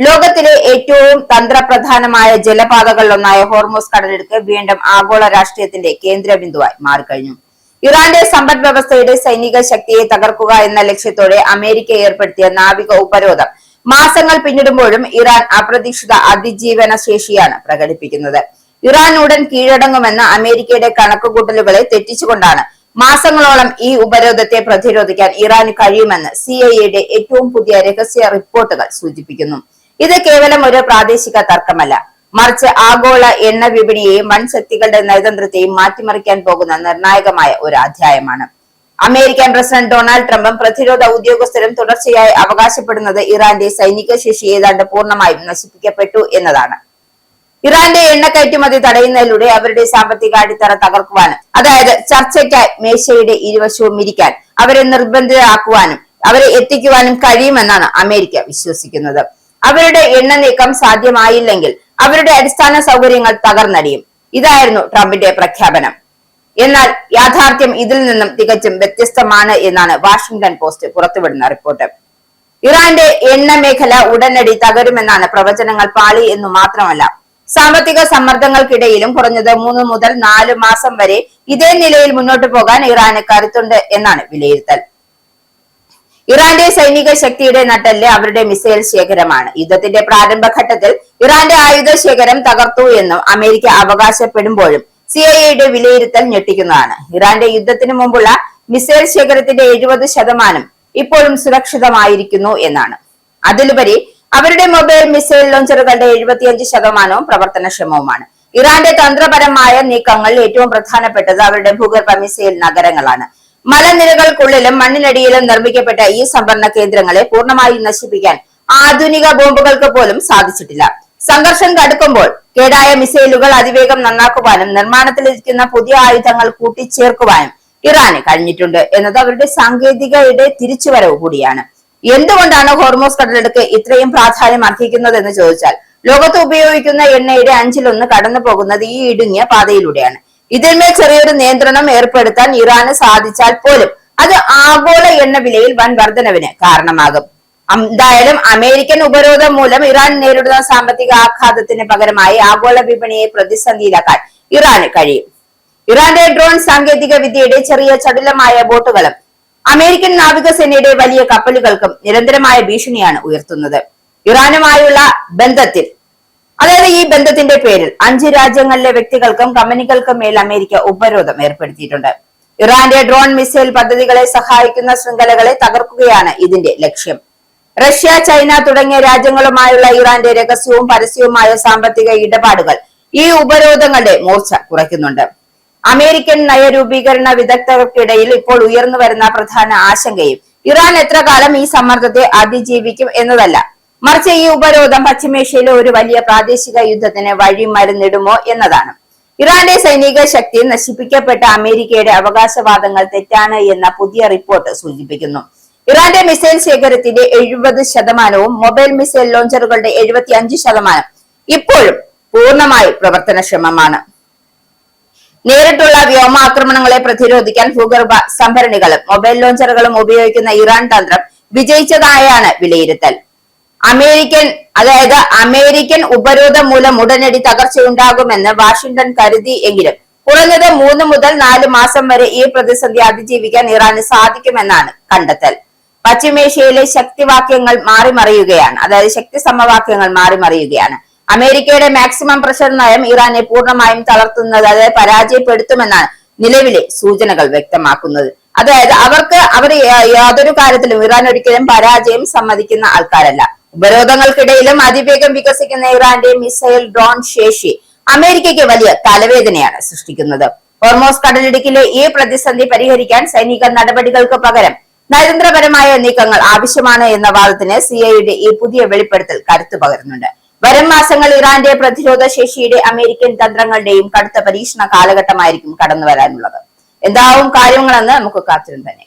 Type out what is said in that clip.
ലോകത്തിലെ ഏറ്റവും തന്ത്രപ്രധാനമായ ജലപാതകളിലൊന്നായ ഹോർമൂസ് കടലിടുക്ക് വീണ്ടും ആഗോള രാഷ്ട്രീയത്തിന്റെ കേന്ദ്രബിന്ദുവായി മാറിക്കഴിഞ്ഞു. ഇറാന്റെ സമ്പദ് വ്യവസ്ഥയുടെ സൈനിക ശക്തിയെ തകർക്കുക എന്ന ലക്ഷ്യത്തോടെ അമേരിക്ക ഏർപ്പെടുത്തിയ നാവിക ഉപരോധം മാസങ്ങൾ പിന്നിടുമ്പോഴും ഇറാൻ അപ്രതീക്ഷിത അതിജീവന ശേഷിയാണ് പ്രകടിപ്പിക്കുന്നത്. ഇറാൻ ഉടൻ കീഴടങ്ങുമെന്ന അമേരിക്കയുടെ കണക്കുകൂട്ടലുകളെ തെറ്റിച്ചുകൊണ്ടാണ് മാസങ്ങളോളം ഈ ഉപരോധത്തെ പ്രതിരോധിക്കാൻ ഇറാന് കഴിയുമെന്ന് CIAയുടെ ഏറ്റവും പുതിയ രഹസ്യ റിപ്പോർട്ടുകൾ സൂചിപ്പിക്കുന്നു. ഇത് കേവലം ഒരു പ്രാദേശിക തർക്കമല്ല, മറിച്ച് ആഗോള എണ്ണ വിപണിയെയും വൻ ശക്തികളുടെ നയതന്ത്രത്തെയും മാറ്റിമറിക്കാൻ പോകുന്ന നിർണായകമായ ഒരു അധ്യായമാണ്. അമേരിക്കൻ പ്രസിഡന്റ് ഡൊണാൾഡ് ട്രംപും പ്രതിരോധ ഉദ്യോഗസ്ഥരും തുടർച്ചയായി അവകാശപ്പെടുന്നത് ഇറാന്റെ സൈനിക ശേഷി ഏതാണ്ട് പൂർണ്ണമായും നശിപ്പിക്കപ്പെട്ടു എന്നതാണ്. ഇറാന്റെ എണ്ണ കയറ്റുമതി തടയുന്നതിലൂടെ അവരുടെ സാമ്പത്തിക അടിത്തറ തകർക്കുവാനും, അതായത് ചർച്ചയ്ക്കായി മേശയുടെ ഇരുവശവും ഇരിക്കാൻ അവരെ നിർബന്ധിതരാക്കുവാനും അവരെ എത്തിക്കുവാനും കഴിയുമെന്നാണ് അമേരിക്ക വിശ്വസിക്കുന്നത്. അവരുടെ എണ്ണ നീക്കം സാധ്യമായില്ലെങ്കിൽ അവരുടെ അടിസ്ഥാന സൗകര്യങ്ങൾ തകർന്നടിയും. ഇതായിരുന്നു ട്രംപിന്റെ പ്രഖ്യാപനം. എന്നാൽ യാഥാർത്ഥ്യം ഇതിൽ നിന്നും തികച്ചും വ്യത്യസ്തമാണ് എന്നാണ് വാഷിംഗ്ടൺ പോസ്റ്റ് പുറത്തുവിടുന്ന റിപ്പോർട്ട്. ഇറാന്റെ എണ്ണ മേഖല ഉടനടി തകരുമെന്നാണ് പ്രവചനങ്ങൾ പാളി എന്നു മാത്രമല്ല, സാമ്പത്തിക സമ്മർദ്ദങ്ങൾക്കിടയിലും കുറഞ്ഞത് 3 മുതൽ 4 മാസം വരെ ഇതേ നിലയിൽ മുന്നോട്ടു പോകാൻ ഇറാന് കരുത്തുണ്ട് എന്നാണ് വിലയിരുത്തൽ. ഇറാന്റെ സൈനിക ശക്തിയുടെ നട്ടെല്ല് അവരുടെ മിസൈൽ ശേഖരമാണ്. യുദ്ധത്തിന്റെ പ്രാരംഭഘട്ടത്തിൽ ഇറാന്റെ ആയുധ ശേഖരം തകർത്തു എന്നും അമേരിക്ക അവകാശപ്പെടുമ്പോഴും CIAയുടെ വിലയിരുത്തൽ ഞെട്ടിക്കുന്നതാണ്. ഇറാന്റെ യുദ്ധത്തിന് മുമ്പുള്ള മിസൈൽ ശേഖരത്തിന്റെ 70% ഇപ്പോഴും സുരക്ഷിതമായിരിക്കുന്നു എന്നാണ്. അതിലുപരി അവരുടെ മൊബൈൽ മിസൈൽ ലോഞ്ചറുകളുടെ 75% പ്രവർത്തനക്ഷമവുമാണ്. ഇറാന്റെ തന്ത്രപരമായ നീക്കങ്ങൾ ഏറ്റവും പ്രധാനപ്പെട്ടത് അവരുടെ ഭൂഗർഭ മിസൈൽ നഗരങ്ങളാണ്. മലനിരകൾക്കുള്ളിലും മണ്ണിനടിയിലും നിർമ്മിക്കപ്പെട്ട ഈ സംഭരണ കേന്ദ്രങ്ങളെ പൂർണ്ണമായി നശിപ്പിക്കാൻ ആധുനിക ബോംബുകൾക്ക് പോലും സാധിച്ചിട്ടില്ല. സംഘർഷം കടുക്കുമ്പോൾ കേടായ മിസൈലുകൾ അതിവേഗം നന്നാക്കുവാനും നിർമ്മാണത്തിലിരിക്കുന്ന പുതിയ ആയുധങ്ങൾ കൂട്ടിച്ചേർക്കുവാനും ഇറാന് കഴിഞ്ഞിട്ടുണ്ട് എന്നത് അവരുടെ സാങ്കേതികയുടെ തിരിച്ചുവരവ് കൂടിയാണ്. എന്തുകൊണ്ടാണ് ഹോർമൂസ് കടലിടുക്ക് ഇത്രയും പ്രാധാന്യം അർഹിക്കുന്നത് എന്ന് ചോദിച്ചാൽ, ലോകത്ത് ഉപയോഗിക്കുന്ന എണ്ണയുടെ 1/5 കടന്നു പോകുന്നത് ഈ ഇടുങ്ങിയ പാതയിലൂടെയാണ്. ഇതിന്മേൽ ചെറിയൊരു നിയന്ത്രണം ഏർപ്പെടുത്താൻ ഇറാന് സാധിച്ചാൽ പോലും അത് ആഗോള എണ്ണ വിലയിൽ വൻ വർധനവിന് കാരണമാകും. എന്തായാലും അമേരിക്കൻ ഉപരോധം മൂലം ഇറാൻ നേരിടുന്ന സാമ്പത്തിക ആഘാതത്തിന് പകരമായി ആഗോള വിപണിയെ പ്രതിസന്ധിയിലാക്കാൻ ഇറാന് കഴിയും. ഇറാന്റെ ഡ്രോൺ സാങ്കേതിക വിദ്യയുടെ ചെറിയ ചടുലമായ ബോട്ടുകളും അമേരിക്കൻ നാവികസേനയുടെ വലിയ കപ്പലുകൾക്കും നിരന്തരമായ ഭീഷണിയാണ് ഉയർത്തുന്നത്. ഇറാനുമായുള്ള ബന്ധത്തിൽ, അതായത് ഈ ബന്ധത്തിന്റെ പേരിൽ 5 രാജ്യങ്ങളിലെ വ്യക്തികൾക്കും കമ്പനികൾക്കും മേൽ അമേരിക്ക ഉപരോധം ഏർപ്പെടുത്തിയിട്ടുണ്ട്. ഇറാന്റെ ഡ്രോൺ മിസൈൽ പദ്ധതികളെ സഹായിക്കുന്ന ശൃംഖലകളെ തകർക്കുകയാണ് ഇതിന്റെ ലക്ഷ്യം. റഷ്യ, ചൈന തുടങ്ങിയ രാജ്യങ്ങളുമായുള്ള ഇറാന്റെ രഹസ്യവും പരസ്യവുമായ സാമ്പത്തിക ഇടപാടുകൾ ഈ ഉപരോധങ്ങളുടെ മൂർച്ച കുറയ്ക്കുന്നുണ്ട്. അമേരിക്കൻ നയരൂപീകരണ വിദഗ്ധർക്കിടയിൽ ഇപ്പോൾ ഉയർന്നു വരുന്ന പ്രധാന ആശങ്കയും ഇറാൻ എത്ര കാലം ഈ സമ്മർദ്ദത്തെ അതിജീവിക്കും എന്നതല്ല, മറിച്ച് ഈ ഉപരോധം പശ്ചിമേഷ്യയിലെ ഒരു വലിയ പ്രാദേശിക യുദ്ധത്തിന് വഴിമരുന്നിടുമോ എന്നതാണ്. ഇറാന്റെ സൈനിക ശക്തി നശിപ്പിക്കപ്പെട്ട അമേരിക്കയുടെ അവകാശവാദങ്ങൾ തെറ്റാണ് എന്ന പുതിയ റിപ്പോർട്ട് സൂചിപ്പിക്കുന്നു. ഇറാന്റെ മിസൈൽ ശേഖരത്തിന്റെ 70%വും മൊബൈൽ മിസൈൽ ലോഞ്ചറുകളുടെ 75% ഇപ്പോഴും പൂർണ്ണമായി പ്രവർത്തനക്ഷമമാണ്. നേരിട്ടുള്ള വ്യോമാക്രമണങ്ങളെ പ്രതിരോധിക്കാൻ ഭൂഗർഭ സംഭരണികളും മൊബൈൽ ലോഞ്ചറുകളും ഉപയോഗിക്കുന്ന ഇറാൻ തന്ത്രം വിജയിച്ചതായാണ് വിലയിരുത്തൽ. അമേരിക്കൻ ഉപരോധം മൂലം ഉടനടി തകർച്ചയുണ്ടാകുമെന്ന് വാഷിംഗ്ടൺ കരുതി എങ്കിലും കുറഞ്ഞത് 3 മുതൽ 4 മാസം വരെ ഈ പ്രതിസന്ധി അതിജീവിക്കാൻ ഇറാന് സാധിക്കുമെന്നാണ് കണ്ടെത്തൽ. പശ്ചിമേഷ്യയിലെ ശക്തിവാക്യങ്ങൾ മാറിമറിയുകയാണ്, അതായത് ശക്തി സമവാക്യങ്ങൾ മാറിമറിയുകയാണ്. അമേരിക്കയുടെ മാക്സിമം പ്രഷർ നയം ഇറാനെ പൂർണ്ണമായും തളർത്തുന്നത്, അതായത് പരാജയപ്പെടുത്തുമെന്നാണ് നിലവിലെ സൂചനകൾ വ്യക്തമാക്കുന്നത്. അതായത് അവർ യാതൊരു കാര്യത്തിലും ഇറാൻ ഒരിക്കലും പരാജയം സമ്മതിക്കുന്ന ആൾക്കാരല്ല. ഉപരോധങ്ങൾക്കിടയിലും അതിവേഗം വികസിക്കുന്ന ഇറാന്റെ മിസൈൽ ഡ്രോൺ ശേഷി അമേരിക്കയ്ക്ക് വലിയ തലവേദനയാണ് സൃഷ്ടിക്കുന്നത്. ഹോർമൂസ് കടലിടുക്കിലെ ഈ പ്രതിസന്ധി പരിഹരിക്കാൻ സൈനിക നടപടികൾക്ക് പകരം നയതന്ത്രപരമായ നീക്കങ്ങൾ ആവശ്യമാണ് എന്ന വാദത്തിന് CIAയുടെ ഈ പുതിയ വെളിപ്പെടുത്തൽ കരുത്തു പകരുന്നുണ്ട്. വരും മാസങ്ങൾ ഇറാന്റെ പ്രതിരോധ ശേഷിയുടെ അമേരിക്കൻ തന്ത്രങ്ങളുടെയും കടുത്ത പരീക്ഷണ കാലഘട്ടമായിരിക്കും കടന്നു വരാനുള്ളത്. എന്താവും കാര്യങ്ങളെന്ന് നമുക്ക് കാത്തിരുന്ന് തന്നെ